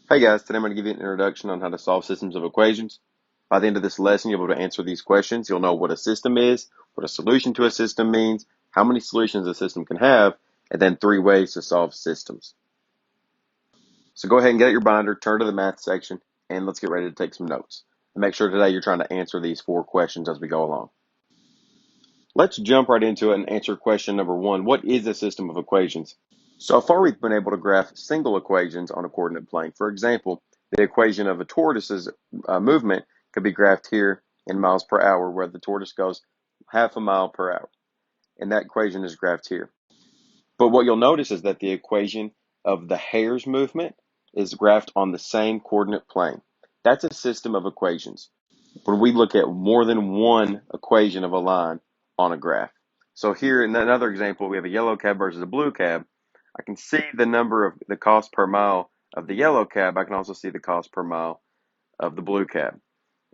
Hey guys, today I'm going to give you an introduction on how to solve systems of equations. By the end of this lesson, you'll be able to answer these questions. You'll know what a system is, what a solution to a system means, how many solutions a system can have, and then 3 ways to solve systems. So go ahead and get out your binder, turn to the math section, and let's get ready to take some notes. And make sure today you're trying to answer these 4 questions as we go along. Let's jump right into it and answer question number 1. What is a system of equations? So far, we've been able to graph single equations on a coordinate plane. For example, the equation of a tortoise's movement could be graphed here in miles per hour, where the tortoise goes half a mile per hour. And that equation is graphed here. But what you'll notice is that the equation of the hare's movement is graphed on the same coordinate plane. That's a system of equations when we look at more than one equation of a line on a graph. So here in another example, we have a yellow cab versus a blue cab. I can see the number of the cost per mile of the yellow cab. I can also see the cost per mile of the blue cab.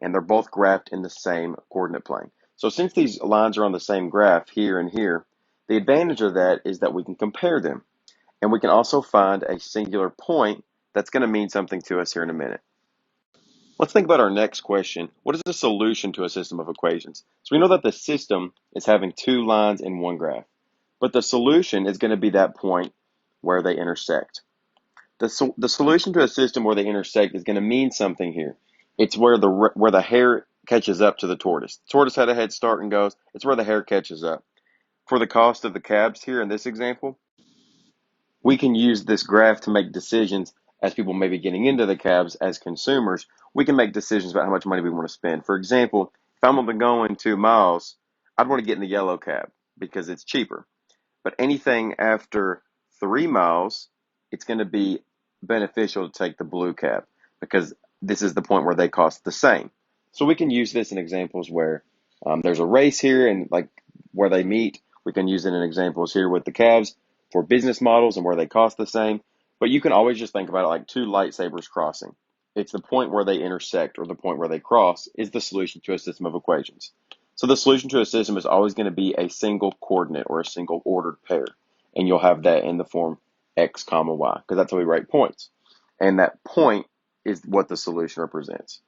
And they're both graphed in the same coordinate plane. So since these lines are on the same graph here and here, the advantage of that is that we can compare them. And we can also find a singular point that's going to mean something to us here in a minute. Let's think about our next question. What is the solution to a system of equations? So we know that the system is having 2 lines in one graph, but the solution is going to be that point where they intersect. The solution to a system where they intersect is going to mean something here. It's where the hare catches up to the tortoise. The tortoise had a head start and goes. It's where the hare catches up. For the cost of the cabs here in this example, we can use this graph to make decisions as people may be getting into the cabs as consumers. We can make decisions about how much money we want to spend. For example, if I'm only going 2 miles, I'd want to get in the yellow cab because it's cheaper. But anything after 3 miles, it's going to be beneficial to take the blue cab because this is the point where they cost the same. So we can use this in examples where there's a race here and like where they meet. We can use it in examples here with the cabs for business models and where they cost the same. But you can always just think about it like 2 lightsabers crossing. It's the point where they intersect or the point where they cross is the solution to a system of equations. So the solution to a system is always going to be a single coordinate or a single ordered pair. And you'll have that in the form x comma y because that's how we write points. And that point is what the solution represents.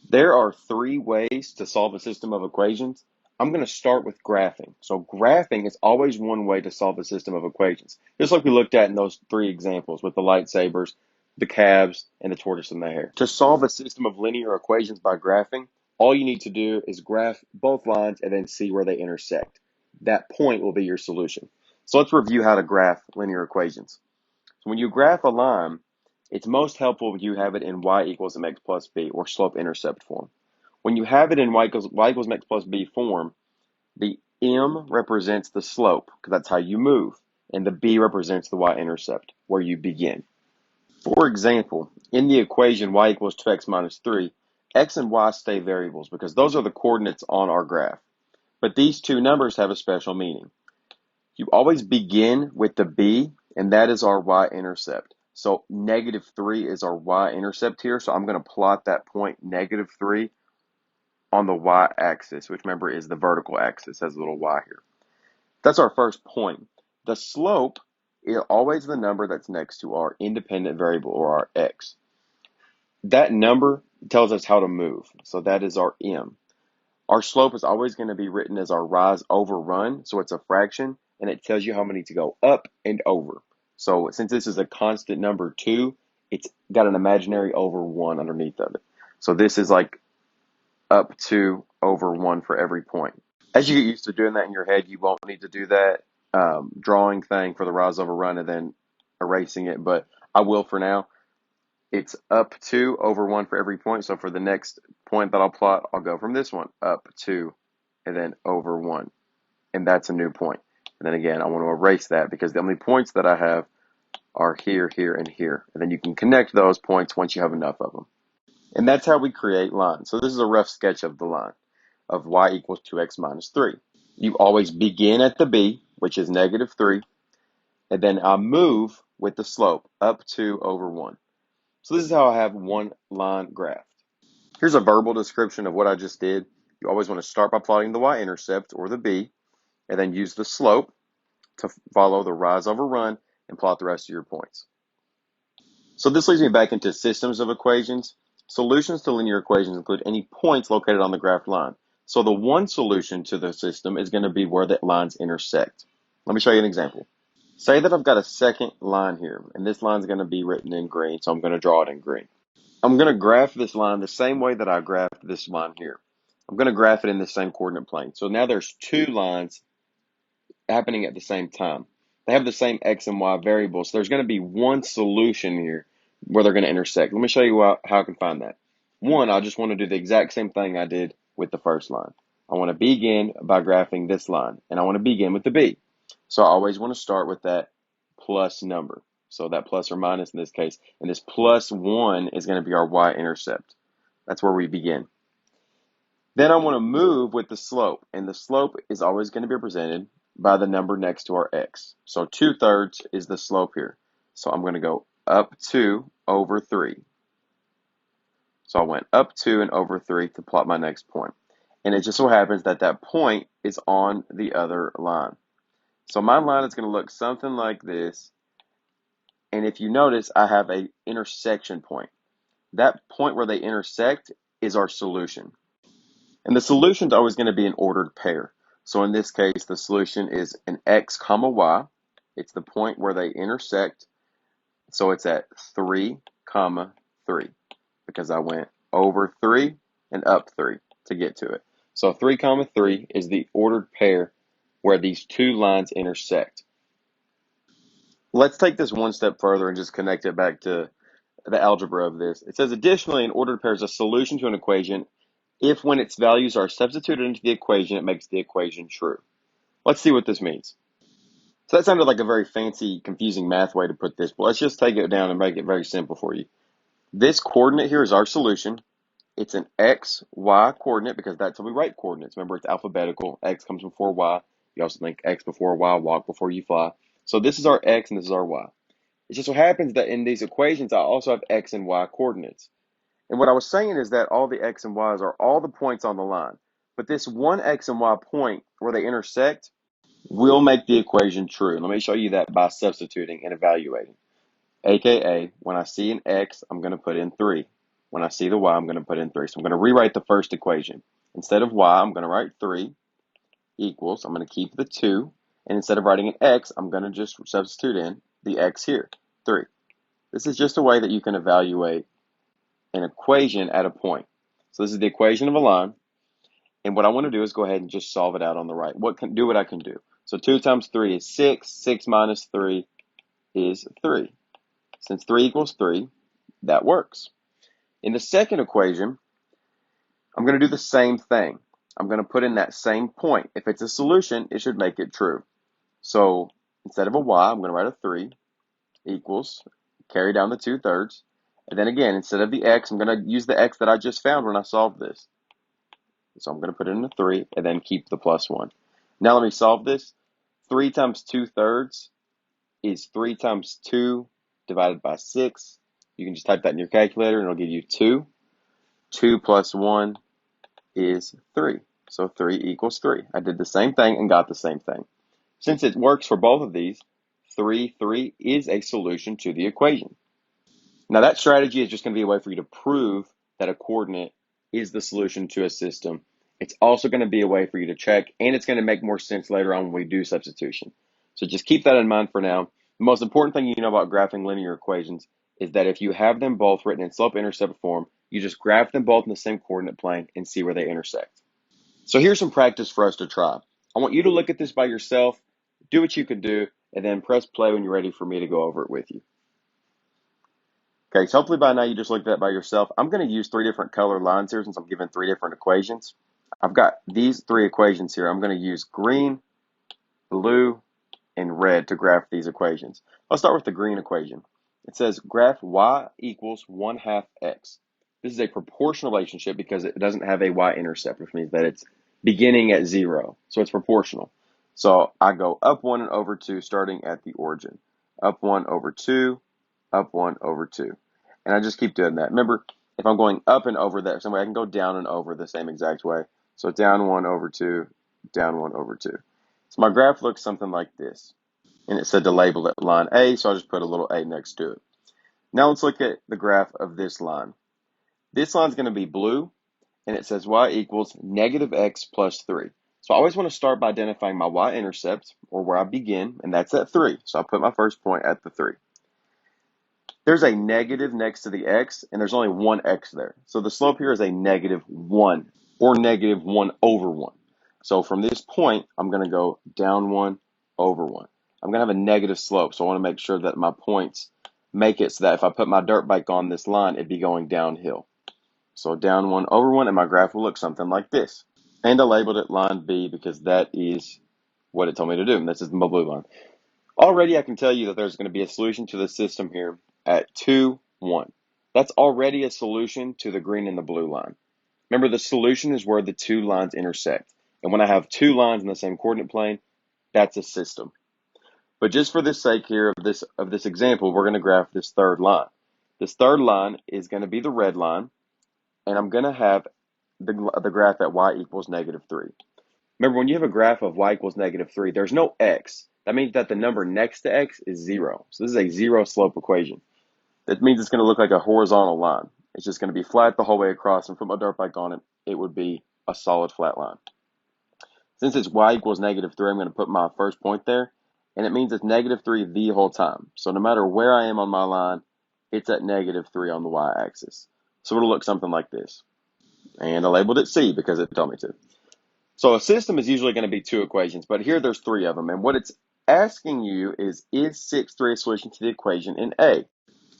There are 3 ways to solve a system of equations. I'm going to start with graphing. So graphing is always one way to solve a system of equations. Just like we looked at in those 3 examples with the lightsabers, the calves, and the tortoise and the hare. To solve a system of linear equations by graphing, all you need to do is graph both lines and then see where they intersect. That point will be your solution. So let's review how to graph linear equations. So when you graph a line, it's most helpful when you have it in y equals mx plus b or slope-intercept form. When you have it in y equals mx plus b form, the m represents the slope because that's how you move, and the b represents the y-intercept where you begin. For example, in the equation y equals 2x minus 3, x and y stay variables because those are the coordinates on our graph. But these 2 numbers have a special meaning. You always begin with the b, and that is our y-intercept. So -3 is our y-intercept here. So I'm going to plot that point -3 on the y-axis, which remember is the vertical axis, has a little y here. That's our first point. The slope is always the number that's next to our independent variable or our x. That number tells us how to move. So that is our m. Our slope is always going to be written as our rise over run. So it's a fraction and it tells you how many to go up and over. So since this is a constant number 2, it's got an imaginary over 1 underneath of it. So this is like up to over 1 for every point. As you get used to doing that in your head, you won't need to do that drawing thing for the rise over run and then erasing it, but I will for now. It's up to over 1 for every point. So for the next point that I'll plot, I'll go from this one up to and then over 1. And that's a new point. And then again, I want to erase that because the only points that I have are here, here, and here. And then you can connect those points once you have enough of them. And that's how we create lines. So this is a rough sketch of the line of y equals 2x minus 3. You always begin at the b, which is -3, and then I move with the slope up to over 1. So this is how I have one line graphed. Here's a verbal description of what I just did. You always want to start by plotting the y-intercept or the b, and then use the slope to follow the rise over run and plot the rest of your points. So this leads me back into systems of equations. Solutions to linear equations include any points located on the graph line. So the one solution to the system is going to be where the lines intersect. Let me show you an example. Say that I've got a second line here, and this line is going to be written in green, so I'm going to draw it in green. I'm going to graph this line the same way that I graphed this line here. I'm going to graph it in the same coordinate plane. So now there's two lines happening at the same time. They have the same x and y variables. So there's going to be one solution here where they're going to intersect. Let me show you how I can find that. One, I just want to do the exact same thing I did with the first line. I want to begin by graphing this line, and I want to begin with the b. So I always want to start with that plus number. So that plus or minus in this case, and this plus 1 is going to be our y-intercept. That's where we begin. Then I want to move with the slope, and the slope is always going to be represented by the number next to our x. So 2/3 is the slope here. So I'm going to go up 2 over 3. So I went up 2 and over 3 to plot my next point. And it just so happens that that point is on the other line. So my line is going to look something like this. And if you notice, I have an intersection point. That point where they intersect is our solution. And the solution is always going to be an ordered pair. So in this case, the solution is an x comma y. It's the point where they intersect. So it's at 3 comma 3 because I went over 3 and up 3 to get to it. So 3 comma 3 is the ordered pair where these two lines intersect. Let's take this one step further and just connect it back to the algebra of this. It says, additionally, an ordered pair is a solution to an equation if when its values are substituted into the equation, it makes the equation true. Let's see what this means. So that sounded like a very fancy, confusing math way to put this, but let's just take it down and make it very simple for you. This coordinate here is our solution. It's an x, y coordinate because that's how we write coordinates. Remember, it's alphabetical. X comes before y. You also think x before y, walk before you fly. So this is our x and this is our y. It just so happens that in these equations, I also have x and y coordinates. And what I was saying is that all the x and y's are all the points on the line. But this one x and y point where they intersect will make the equation true. Let me show you that by substituting and evaluating. AKA, when I see an x, I'm going to put in 3. When I see the y, I'm going to put in 3. So I'm going to rewrite the first equation. Instead of y, I'm going to write 3 equals, I'm going to keep the 2. And instead of writing an x, I'm going to just substitute in the x here, 3. This is just a way that you can evaluate an equation at a point. So this is the equation of a line. And what I want to do is go ahead and just solve it out on the right. What I can do. So 2 times 3 is 6. 6 minus 3 is 3. Since 3 equals 3, that works. In the second equation, I'm going to do the same thing. I'm going to put in that same point. If it's a solution, it should make it true. So instead of a y, I'm going to write a 3 equals, carry down the 2/3. And then again, instead of the x, I'm going to use the x that I just found when I solved this. So I'm going to put in a 3 and then keep the plus 1. Now let me solve this. 3 times 2/3 is 3 times 2 divided by 6. You can just type that in your calculator and it'll give you 2. 2 plus 1 is 3. So 3 equals 3. I did the same thing and got the same thing. Since it works for both of these, 3 is a solution to the equation. Now that strategy is just going to be a way for you to prove that a coordinate is the solution to a system. It's also going to be a way for you to check, and it's going to make more sense later on when we do substitution. So just keep that in mind for now. The most important thing you know about graphing linear equations is that if you have them both written in slope-intercept form, you just graph them both in the same coordinate plane and see where they intersect. So here's some practice for us to try. I want you to look at this by yourself, do what you can do, and then press play when you're ready for me to go over it with you. Okay, so hopefully by now you just looked at it by yourself. I'm going to use 3 different color lines here since I'm given 3 different equations. I've got these 3 equations here. I'm going to use green, blue, and red to graph these equations. Let's start with the green equation. It says graph y equals 1/2 x. This is a proportional relationship because it doesn't have a y-intercept, which means that it's beginning at 0. So it's proportional. So I go up 1 and over 2 starting at the origin. Up 1 over 2, up 1 over 2. And I just keep doing that. Remember, if I'm going up and over that same way, I can go down and over the same exact way. So down 1 over 2, down 1 over 2. So my graph looks something like this. And it said to label it line A, so I'll just put a little A next to it. Now let's look at the graph of this line. This line is going to be blue, and it says y equals negative x plus 3. So I always want to start by identifying my y-intercept, or where I begin, and that's at 3. So I put my first point at the 3. There's a negative next to the x, and there's only one x there. So the slope here is a negative 1, or negative 1 over 1. So from this point, I'm going to go down 1 over 1. I'm going to have a negative slope, so I want to make sure that my points make it so that if I put my dirt bike on this line, it'd be going downhill. So down 1 over 1, and my graph will look something like this. And I labeled it line B because that is what it told me to do. And this is my blue line. Already I can tell you that there's going to be a solution to the system here at 2, 1. That's already a solution to the green and the blue line. Remember, the solution is where the two lines intersect. And when I have two lines in the same coordinate plane, that's a system. But just for the sake here of this example, we're going to graph this third line. This third line is going to be the red line, and I'm going to have the graph at y equals negative 3. Remember, when you have a graph of y equals negative 3, there's no x. That means that the number next to x is 0. So this is a zero slope equation. That means it's going to look like a horizontal line. It's just going to be flat the whole way across, and put my dirt bike on it, it would be a solid flat line. Since it's y equals negative 3, I'm going to put my first point there, and it means it's negative 3 the whole time. So no matter where I am on my line, it's at negative 3 on the y-axis. So it'll look something like this. And I labeled it C because it told me to. So a system is usually going to be two equations, but here there's three of them. And what it's asking you is 6, 3 a solution to the equation in A?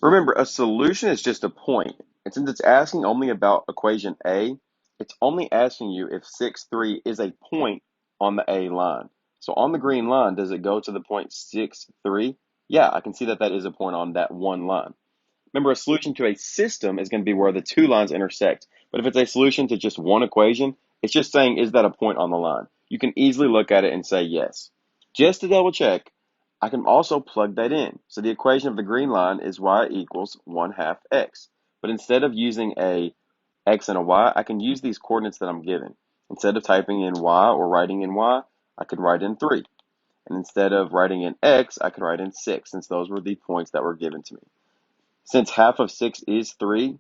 Remember, a solution is just a point. And since it's asking only about equation A, it's only asking you if 6, 3 is a point on the A line. So on the green line, does it go to the point 6, 3? Yeah, I can see that that is a point on that one line. Remember, a solution to a system is going to be where the two lines intersect. But if it's a solution to just one equation, it's just saying, is that a point on the line? You can easily look at it and say yes. Just to double check, I can also plug that in. So the equation of the green line is y equals 1/2 x. But instead of using a x and a y, I can use these coordinates that I'm given. Instead of typing in y or writing in y, I could write in 3. And instead of writing in x, I could write in 6, since those were the points that were given to me. Since half of 6 is 3,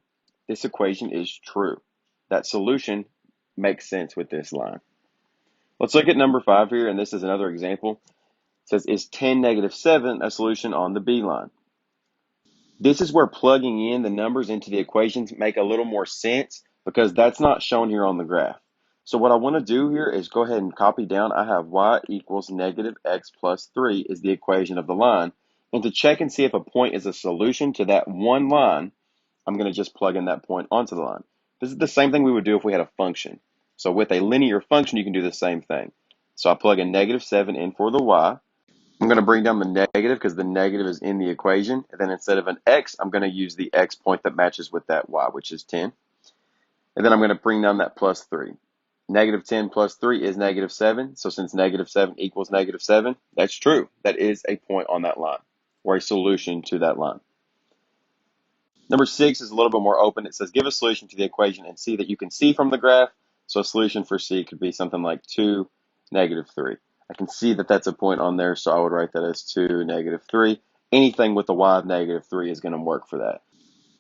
this equation is true. That solution makes sense with this line. Let's look at number 5 here, and this is another example. It says, is 10, negative 7 a solution on the B line? This is where plugging in the numbers into the equations make a little more sense, because that's not shown here on the graph. So what I want to do here is go ahead and copy down. I have y equals negative x plus 3 is the equation of the line. And to check and see if a point is a solution to that one line, I'm going to just plug in that point onto the line. This is the same thing we would do if we had a function. So with a linear function, you can do the same thing. So I plug in negative 7 in for the y. I'm going to bring down the negative because the negative is in the equation. And then instead of an x, I'm going to use the x point that matches with that y, which is 10. And then I'm going to bring down that plus 3. Negative 10 plus 3 is negative 7. So since negative 7 equals negative 7, that's true. That is a point on that line, or a solution to that line. Number 6 is a little bit more open. It says, give a solution to the equation and C that you can see from the graph. So a solution for C could be something like 2, negative 3. I can see that that's a point on there, so I would write that as 2, negative 3. Anything with the y of negative 3 is going to work for that.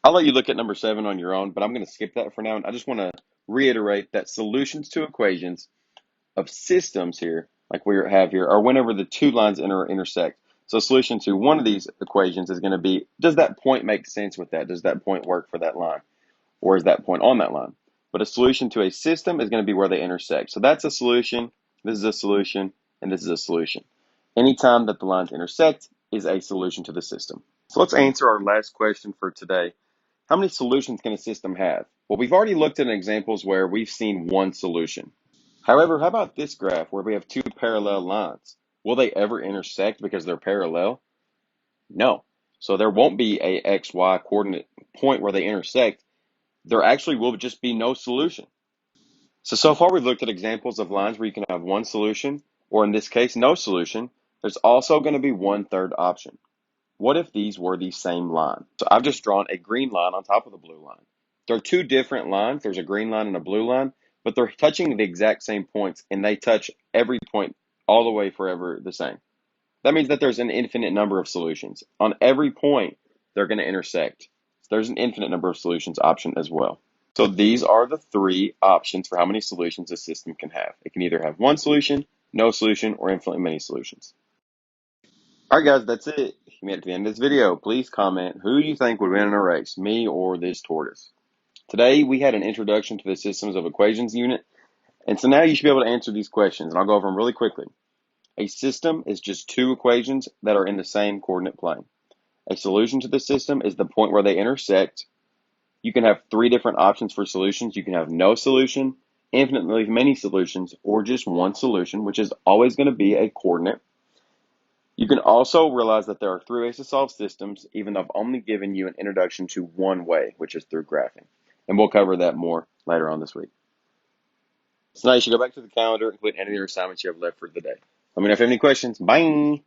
I'll let you look at number 7 on your own, but I'm going to skip that for now. And I just want to reiterate that solutions to equations of systems here, like we have here, are whenever the two lines intersect. So a solution to one of these equations is going to be, does that point make sense with that? Does that point work for that line? Or is that point on that line? But a solution to a system is going to be where they intersect. So that's a solution, this is a solution, and this is a solution. Anytime that the lines intersect is a solution to the system. So let's answer our last question for today. How many solutions can a system have? Well, we've already looked at examples where we've seen one solution. However, how about this graph where we have two parallel lines? Will they ever intersect because they're parallel? No. So there won't be a xy coordinate point where they intersect. There actually will just be no solution. So far we've looked at examples of lines where you can have one solution, or in this case, no solution. There's also going to be one third option. What if these were the same line? So I've just drawn a green line on top of the blue line. There are two different lines. There's a green line and a blue line, but they're touching the exact same points, and they touch every point all the way forever the same. That means that there's an infinite number of solutions. On every point, they're going to intersect. So there's an infinite number of solutions option as well. So these are the three options for how many solutions a system can have. It can either have one solution, no solution, or infinitely many solutions. All right, guys, that's it. If you made it to the end of this video, please comment who you think would win in a race, me or this tortoise. Today, we had an introduction to the systems of equations unit, and so now you should be able to answer these questions, and I'll go over them really quickly. A system is just two equations that are in the same coordinate plane. A solution to the system is the point where they intersect. You can have three different options for solutions. You can have no solution, infinitely many solutions, or just one solution, which is always going to be a coordinate. You can also realize that there are three ways to solve systems, even though I've only given you an introduction to one way, which is through graphing. And we'll cover that more later on this week. So now you should go back to the calendar and complete any of your assignments you have left for the day. Let me know if you have any questions. Bye.